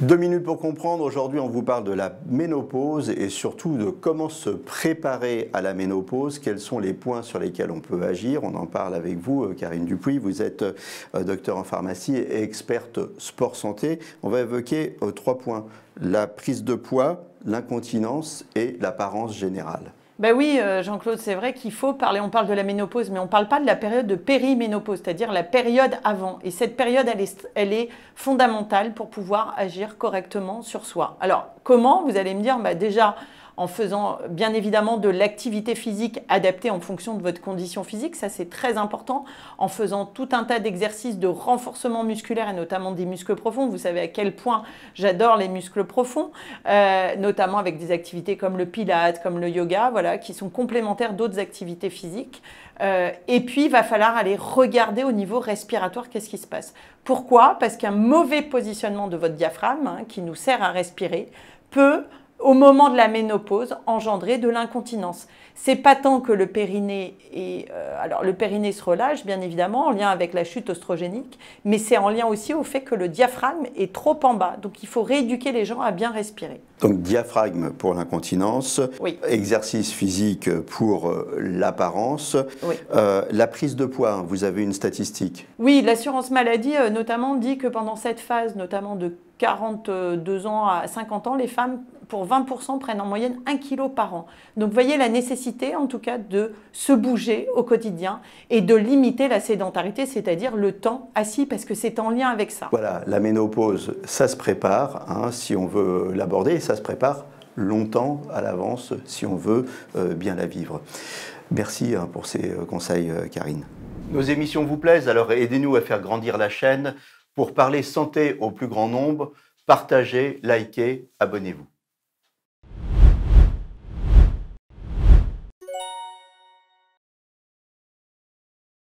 2 minutes pour comprendre. Aujourd'hui, on vous parle de la ménopause et surtout de comment se préparer à la ménopause. Quels sont les points sur lesquels on peut agir? On en parle avec vous, Karine Dupuis. Vous êtes docteur en pharmacie et experte sport santé. On va évoquer 3 points. La prise de poids, l'incontinence et l'apparence générale. Ben oui, Jean-Claude, c'est vrai qu'il faut parler, on parle de la ménopause, mais on ne parle pas de la période de périménopause, c'est-à-dire la période avant. Et cette période, elle est fondamentale pour pouvoir agir correctement sur soi. Alors, comment? Vous allez me dire, bah déjà, en faisant bien évidemment de l'activité physique adaptée en fonction de votre condition physique, ça c'est très important, en faisant tout un tas d'exercices de renforcement musculaire et notamment des muscles profonds. Vous savez à quel point j'adore les muscles profonds, notamment avec des activités comme le pilates, comme le yoga, voilà, qui sont complémentaires d'autres activités physiques. Et puis, il va falloir aller regarder au niveau respiratoire qu'est-ce qui se passe. Pourquoi? Parce qu'un mauvais positionnement de votre diaphragme, qui nous sert à respirer, peut au moment de la ménopause, engendrer de l'incontinence. C'est pas tant que le périnée alors le périnée se relâche, bien évidemment, en lien avec la chute oestrogénique, mais c'est en lien aussi au fait que le diaphragme est trop en bas. Donc il faut rééduquer les gens à bien respirer. Donc diaphragme pour l'incontinence, oui. Exercice physique pour l'apparence, oui. La prise de poids, vous avez une statistique? Oui, l'assurance maladie notamment dit que pendant cette phase, notamment de 42 ans à 50 ans, les femmes, pour 20%, prennent en moyenne 1 kg par an. Donc, vous voyez la nécessité, en tout cas, de se bouger au quotidien et de limiter la sédentarité, c'est-à-dire le temps assis, parce que c'est en lien avec ça. Voilà, la ménopause, ça se prépare, si on veut l'aborder, et ça se prépare longtemps à l'avance, si on veut bien la vivre. Merci pour ces conseils, Karine. Nos émissions vous plaisent, alors aidez-nous à faire grandir la chaîne pour parler santé au plus grand nombre. Partagez, likez, abonnez-vous.